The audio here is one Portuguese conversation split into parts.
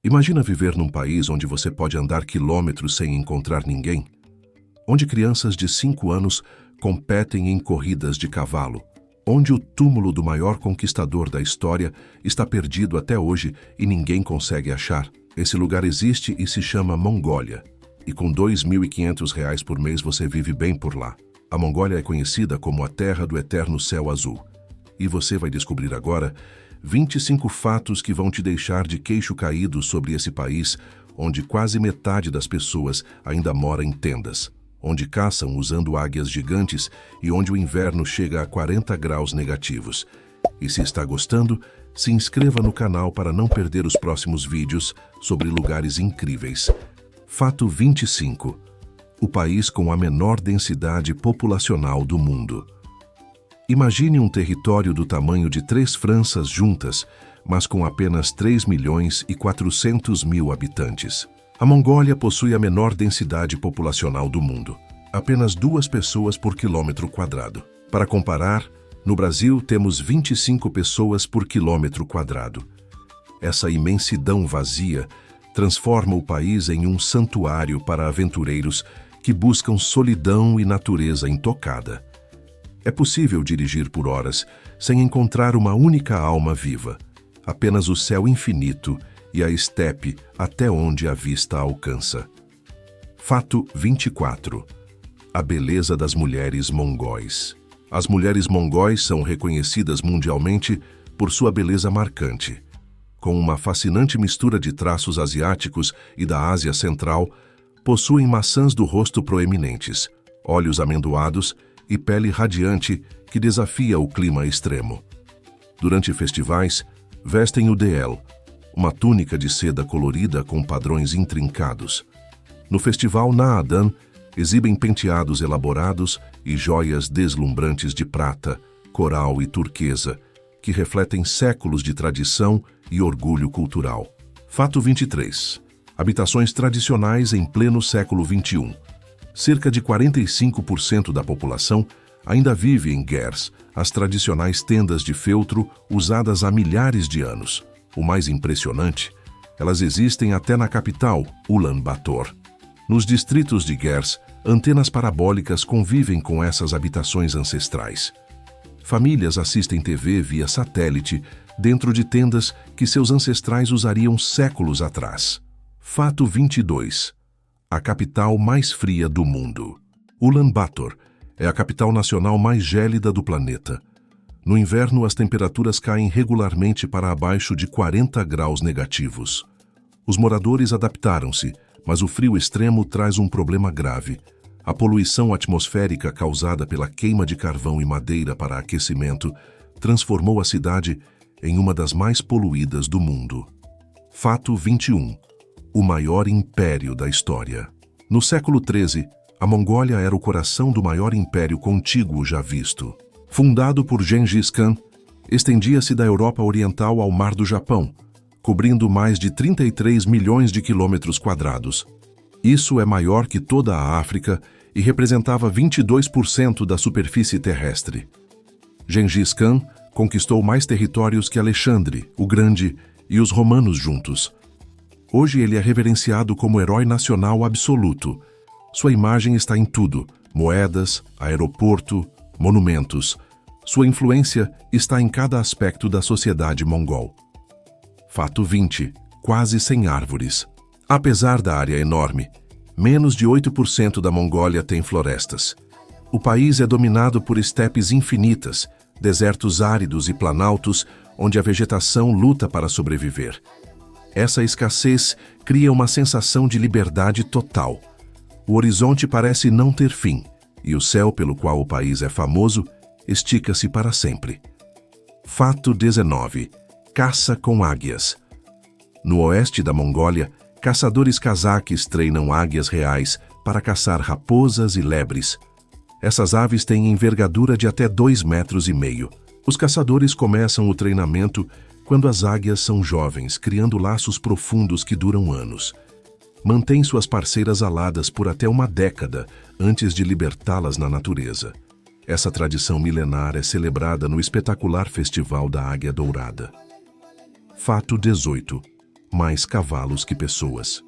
Imagina viver num país onde você pode andar quilômetros sem encontrar ninguém, onde crianças de 5 anos competem em corridas de cavalo, onde o túmulo do maior conquistador da história está perdido até hoje e ninguém consegue achar. Esse lugar existe e se chama Mongólia, e com R$ 2.500 por mês você vive bem por lá. A Mongólia é conhecida como a terra do eterno céu azul. E você vai descobrir agora 25 fatos que vão te deixar de queixo caído sobre esse país, onde quase metade das pessoas ainda mora em tendas, onde caçam usando águias gigantes e onde o inverno chega a 40 graus negativos. E se está gostando, se inscreva no canal para não perder os próximos vídeos sobre lugares incríveis. Fato 25. O país com a menor densidade populacional do mundo. Imagine um território do tamanho de 3 Franças juntas, mas com apenas 3.400.000 habitantes. A Mongólia possui a menor densidade populacional do mundo, apenas 2 pessoas por quilômetro quadrado. Para comparar, no Brasil temos 25 pessoas por quilômetro quadrado. Essa imensidão vazia transforma o país em um santuário para aventureiros que buscam solidão e natureza intocada. É possível dirigir por horas sem encontrar uma única alma viva, apenas o céu infinito e a estepe até onde a vista alcança. Fato 24. A beleza das mulheres mongóis. As mulheres mongóis são reconhecidas mundialmente por sua beleza marcante. Com uma fascinante mistura de traços asiáticos e da Ásia Central, possuem maçãs do rosto proeminentes, olhos amendoados e pele radiante que desafia o clima extremo. Durante festivais, vestem o déel, uma túnica de seda colorida com padrões intrincados. No festival Naadan, exibem penteados elaborados e joias deslumbrantes de prata, coral e turquesa, que refletem séculos de tradição e orgulho cultural. Fato 23. Habitações tradicionais em pleno século XXI. Cerca de 45% da população ainda vive em gers, as tradicionais tendas de feltro usadas há milhares de anos. O mais impressionante, elas existem até na capital, Ulaanbaatar. Nos distritos de gers, antenas parabólicas convivem com essas habitações ancestrais. Famílias assistem TV via satélite dentro de tendas que seus ancestrais usariam séculos atrás. Fato 22. A capital mais fria do mundo. Ulaanbaatar é a capital nacional mais gélida do planeta. No inverno, as temperaturas caem regularmente para abaixo de 40 graus negativos. Os moradores adaptaram-se, mas o frio extremo traz um problema grave. A poluição atmosférica causada pela queima de carvão e madeira para aquecimento transformou a cidade em uma das mais poluídas do mundo. Fato 21. O maior império da história. No século XIII, a Mongólia era o coração do maior império contíguo já visto. Fundado por Gengis Khan, estendia-se da Europa Oriental ao Mar do Japão, cobrindo mais de 33 milhões de quilômetros quadrados. Isso é maior que toda a África e representava 22% da superfície terrestre. Gengis Khan conquistou mais territórios que Alexandre, o Grande, e os romanos juntos. Hoje ele é reverenciado como herói nacional absoluto. Sua imagem está em tudo: moedas, aeroporto, monumentos. Sua influência está em cada aspecto da sociedade mongol. Fato 20. Quase sem árvores. Apesar da área enorme, menos de 8% da Mongólia tem florestas. O país é dominado por estepes infinitas, desertos áridos e planaltos, onde a vegetação luta para sobreviver. Essa escassez cria uma sensação de liberdade total. O horizonte parece não ter fim, e o céu pelo qual o país é famoso estica-se para sempre. Fato 19. Caça com águias. No oeste da Mongólia, caçadores cazaques treinam águias reais para caçar raposas e lebres. Essas aves têm envergadura de até 2,5 metros. Os caçadores começam o treinamento quando as águias são jovens, criando laços profundos que duram anos. Mantêm suas parceiras aladas por até 1 década antes de libertá-las na natureza. Essa tradição milenar é celebrada no espetacular Festival da Águia Dourada. Fato 18. mais cavalos que pessoas.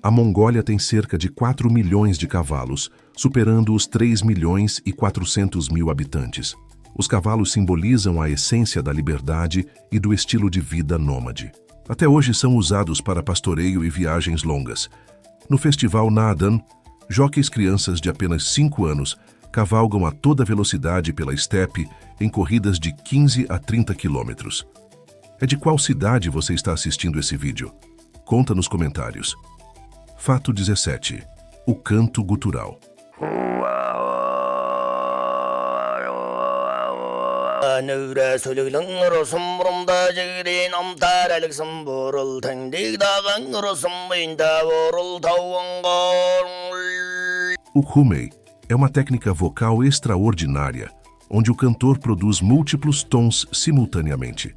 A Mongólia tem cerca de 4 milhões de cavalos, superando os 3 milhões e 400 mil habitantes. Os cavalos simbolizam a essência da liberdade e do estilo de vida nômade. Até hoje são usados para pastoreio e viagens longas. No festival Naadan, jockeys crianças de apenas 5 anos cavalgam a toda velocidade pela estepe em corridas de 15 a 30 quilômetros. É de qual cidade você está assistindo esse vídeo? Conta nos comentários. Fato 17. O canto gutural. O Humei é uma técnica vocal extraordinária, onde o cantor produz múltiplos tons simultaneamente.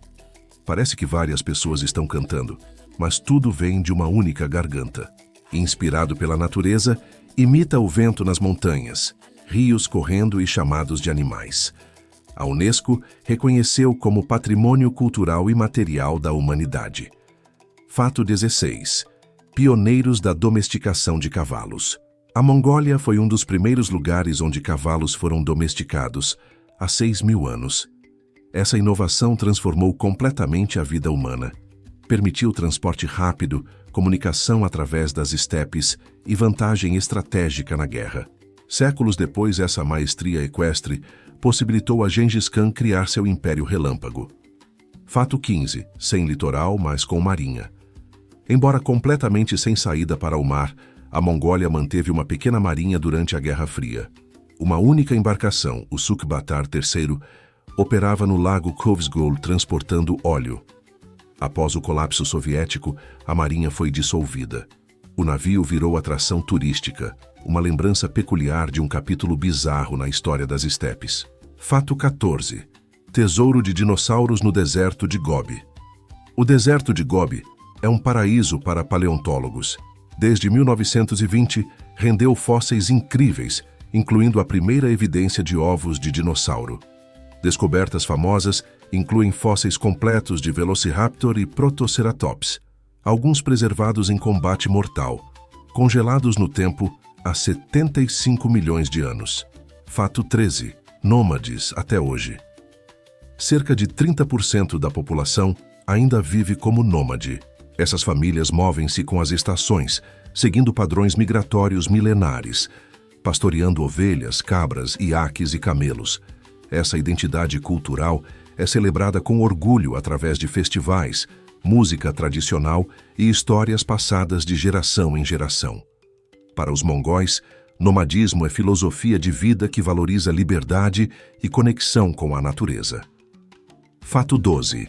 Parece que várias pessoas estão cantando, mas tudo vem de uma única garganta. Inspirado pela natureza, imita o vento nas montanhas, rios correndo e chamados de animais. A Unesco reconheceu como Patrimônio Cultural Imaterial da Humanidade. Fato 16. Pioneiros da domesticação de cavalos. A Mongólia foi um dos primeiros lugares onde cavalos foram domesticados, há 6.000 anos. Essa inovação transformou completamente a vida humana. Permitiu transporte rápido, comunicação através das estepes e vantagem estratégica na guerra. Séculos depois, essa maestria equestre possibilitou a Gengis Khan criar seu Império Relâmpago. Fato 15. Sem litoral, mas com marinha. Embora completamente sem saída para o mar, a Mongólia manteve uma pequena marinha durante a Guerra Fria. Uma única embarcação, o Sukh-Batar III, operava no lago Khövsgöl transportando óleo. Após o colapso soviético, a marinha foi dissolvida. O navio virou atração turística, uma lembrança peculiar de um capítulo bizarro na história das estepes. Fato 14. Tesouro de dinossauros no deserto de Gobi. O deserto de Gobi é um paraíso para paleontólogos. Desde 1920, rendeu fósseis incríveis, incluindo a primeira evidência de ovos de dinossauro. Descobertas famosas incluem fósseis completos de Velociraptor e Protoceratops, alguns preservados em combate mortal, congelados no tempo há 75 milhões de anos. Fato 13. Nômades até hoje. Cerca de 30% da população ainda vive como nômade. Essas famílias movem-se com as estações, seguindo padrões migratórios milenares, pastoreando ovelhas, cabras, iaques e camelos. Essa identidade cultural é celebrada com orgulho através de festivais, música tradicional e histórias passadas de geração em geração. Para os mongóis, nomadismo é filosofia de vida que valoriza liberdade e conexão com a natureza. Fato 12.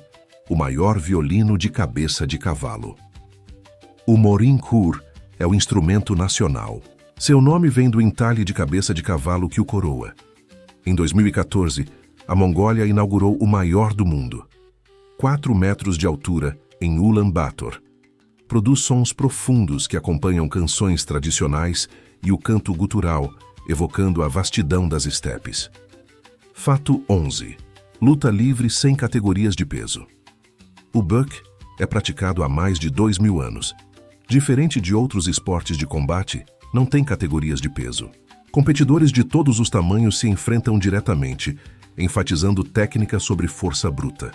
O maior violino de cabeça de cavalo. O morin khur é o instrumento nacional. Seu nome vem do entalhe de cabeça de cavalo que o coroa. Em 2014, a Mongólia inaugurou o maior do mundo. 4 metros de altura, em Ulaanbaatar. Produz sons profundos que acompanham canções tradicionais e o canto gutural, evocando a vastidão das estepes. Fato 11. Luta livre sem categorias de peso. O Buk é praticado há mais de 2.000 anos. Diferente de outros esportes de combate, não tem categorias de peso. Competidores de todos os tamanhos se enfrentam diretamente, enfatizando técnica sobre força bruta.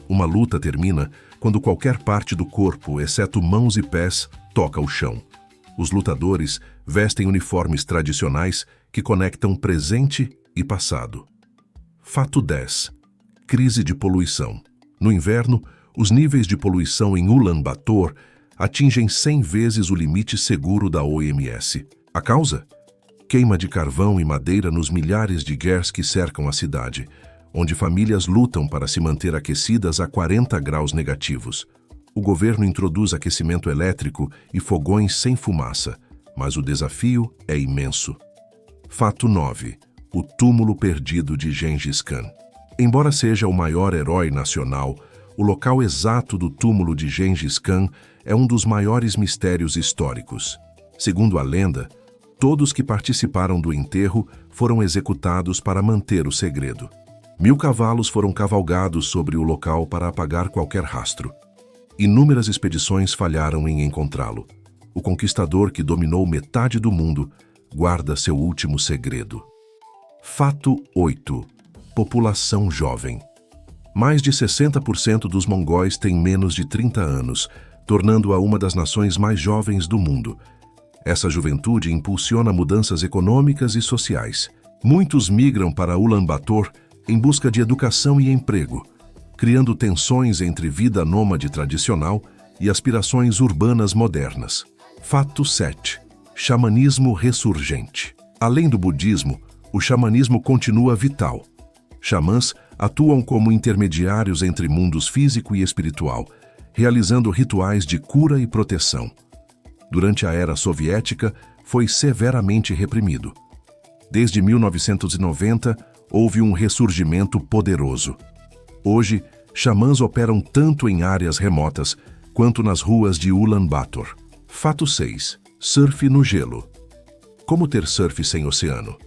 Uma luta termina quando qualquer parte do corpo, exceto mãos e pés, toca o chão. Os lutadores vestem uniformes tradicionais que conectam presente e passado. Fato 10. Crise de poluição. No inverno, os níveis de poluição em Ulaanbaatar atingem 100 vezes o limite seguro da OMS. A causa? Queima de carvão e madeira nos milhares de gers que cercam a cidade, onde famílias lutam para se manter aquecidas a 40 graus negativos. O governo introduz aquecimento elétrico e fogões sem fumaça, mas o desafio é imenso. Fato 9. O túmulo perdido de Gengis Khan. Embora seja o maior herói nacional, o local exato do túmulo de Gengis Khan é um dos maiores mistérios históricos. Segundo a lenda, todos que participaram do enterro foram executados para manter o segredo. 1000 cavalos foram cavalgados sobre o local para apagar qualquer rastro. Inúmeras expedições falharam em encontrá-lo. O conquistador que dominou metade do mundo guarda seu último segredo. Fato 8. População jovem. Mais de 60% dos mongóis têm menos de 30 anos, tornando-a uma das nações mais jovens do mundo. Essa juventude impulsiona mudanças econômicas e sociais. Muitos migram para Ulaanbaatar em busca de educação e emprego, criando tensões entre vida nômade tradicional e aspirações urbanas modernas. Fato 7. Xamanismo ressurgente. Além do budismo, o xamanismo continua vital. Xamãs atuam como intermediários entre mundos físico e espiritual, realizando rituais de cura e proteção. Durante a era soviética, foi severamente reprimido. Desde 1990, houve um ressurgimento poderoso. Hoje, xamãs operam tanto em áreas remotas quanto nas ruas de Ulaanbaatar. Fato 6. Surf no gelo. Como ter surf sem oceano?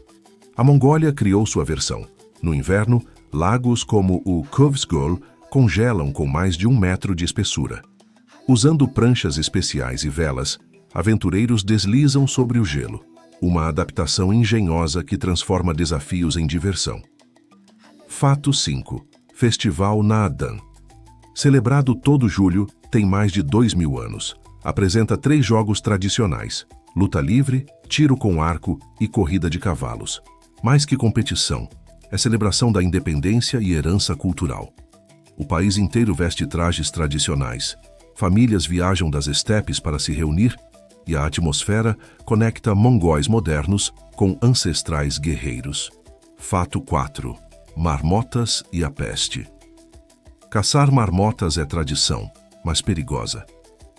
A Mongólia criou sua versão. No inverno, lagos como o Khovsgol congelam com mais de 1 metro de espessura. Usando pranchas especiais e velas, aventureiros deslizam sobre o gelo. Uma adaptação engenhosa que transforma desafios em diversão. Fato 5. Festival Naadan. Celebrado todo julho, tem mais de 2000 anos. Apresenta 3 jogos tradicionais: luta livre, tiro com arco e corrida de cavalos. Mais que competição, é celebração da independência e herança cultural. O país inteiro veste trajes tradicionais. Famílias viajam das estepes para se reunir e a atmosfera conecta mongóis modernos com ancestrais guerreiros. Fato 4. Marmotas e a peste. Caçar marmotas é tradição, mas perigosa.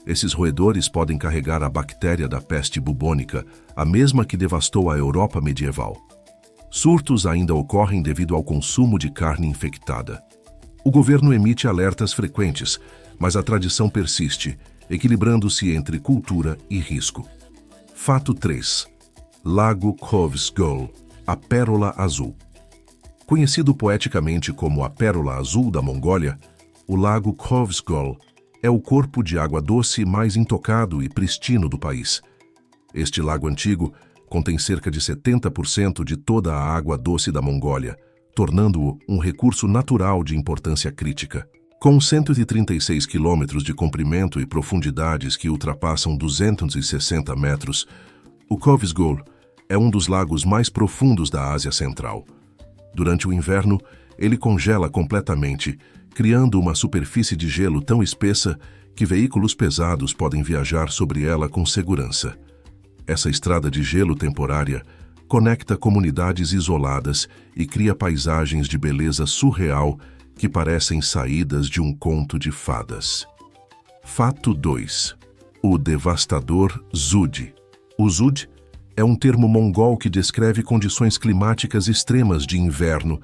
Esses roedores podem carregar a bactéria da peste bubônica, a mesma que devastou a Europa medieval. Surtos ainda ocorrem devido ao consumo de carne infectada. O governo emite alertas frequentes, mas a tradição persiste, equilibrando-se entre cultura e risco. Fato 3. Lago Khovsgol, a Pérola Azul. Conhecido poeticamente como a Pérola Azul da Mongólia, o Lago Khovsgol é o corpo de água doce mais intocado e pristino do país. Este lago antigo contém cerca de 70% de toda a água doce da Mongólia, tornando-o um recurso natural de importância crítica. Com 136 quilômetros de comprimento e profundidades que ultrapassam 260 metros, o Khovsgol é um dos lagos mais profundos da Ásia Central. Durante o inverno, ele congela completamente, criando uma superfície de gelo tão espessa que veículos pesados podem viajar sobre ela com segurança. Essa estrada de gelo temporária conecta comunidades isoladas e cria paisagens de beleza surreal que parecem saídas de um conto de fadas. Fato 2. O devastador Zud. O Zud é um termo mongol que descreve condições climáticas extremas de inverno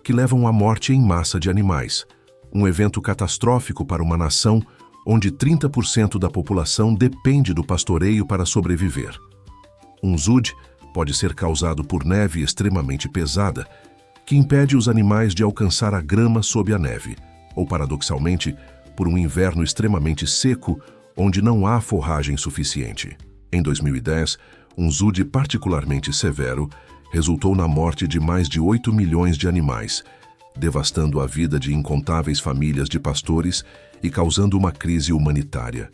que levam à morte em massa de animais, um evento catastrófico para uma nação onde 30% da população depende do pastoreio para sobreviver. Um Zud pode ser causado por neve extremamente pesada, que impede os animais de alcançar a grama sob a neve, ou, paradoxalmente, por um inverno extremamente seco, onde não há forragem suficiente. Em 2010, um Zud particularmente severo resultou na morte de mais de 8 milhões de animais, devastando a vida de incontáveis famílias de pastores e causando uma crise humanitária.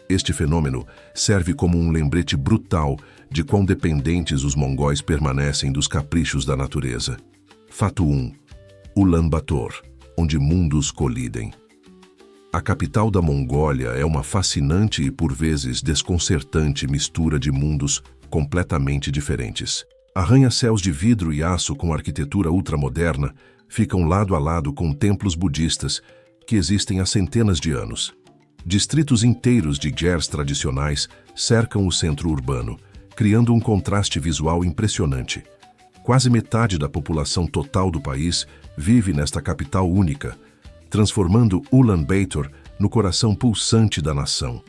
Este fenômeno serve como um lembrete brutal de quão dependentes os mongóis permanecem dos caprichos da natureza. Fato 1. Ulaanbaatar, onde mundos colidem. A capital da Mongólia é uma fascinante e, por vezes, desconcertante mistura de mundos completamente diferentes. Arranha-céus de vidro e aço com arquitetura ultramoderna ficam lado a lado com templos budistas que existem há centenas de anos. Distritos inteiros de gers tradicionais cercam o centro urbano, criando um contraste visual impressionante. Quase metade da população total do país vive nesta capital única, transformando Ulaanbaatar no coração pulsante da nação.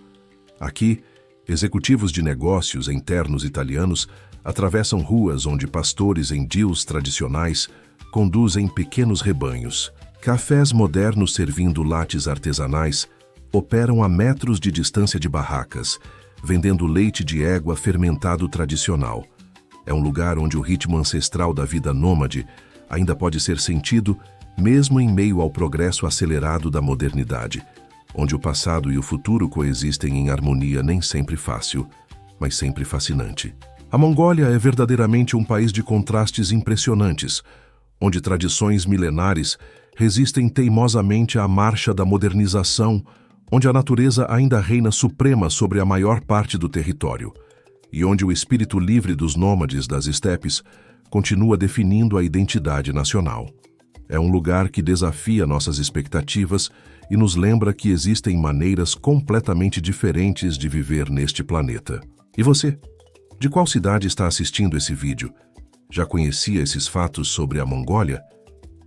Aqui, executivos de negócios internos italianos atravessam ruas onde pastores em dios tradicionais conduzem pequenos rebanhos. Cafés modernos servindo lattes artesanais operam a metros de distância de barracas, vendendo leite de égua fermentado tradicional. É um lugar onde o ritmo ancestral da vida nômade ainda pode ser sentido, mesmo em meio ao progresso acelerado da modernidade, onde o passado e o futuro coexistem em harmonia nem sempre fácil, mas sempre fascinante. A Mongólia é verdadeiramente um país de contrastes impressionantes, onde tradições milenares resistem teimosamente à marcha da modernização, onde a natureza ainda reina suprema sobre a maior parte do território, e onde o espírito livre dos nômades das estepes continua definindo a identidade nacional. É um lugar que desafia nossas expectativas e nos lembra que existem maneiras completamente diferentes de viver neste planeta. E você? De qual cidade está assistindo esse vídeo? Já conhecia esses fatos sobre a Mongólia?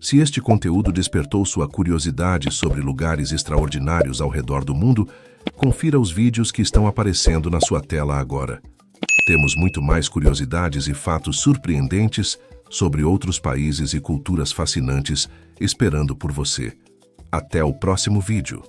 Se este conteúdo despertou sua curiosidade sobre lugares extraordinários ao redor do mundo, confira os vídeos que estão aparecendo na sua tela agora. Temos muito mais curiosidades e fatos surpreendentes sobre outros países e culturas fascinantes esperando por você. Até o próximo vídeo.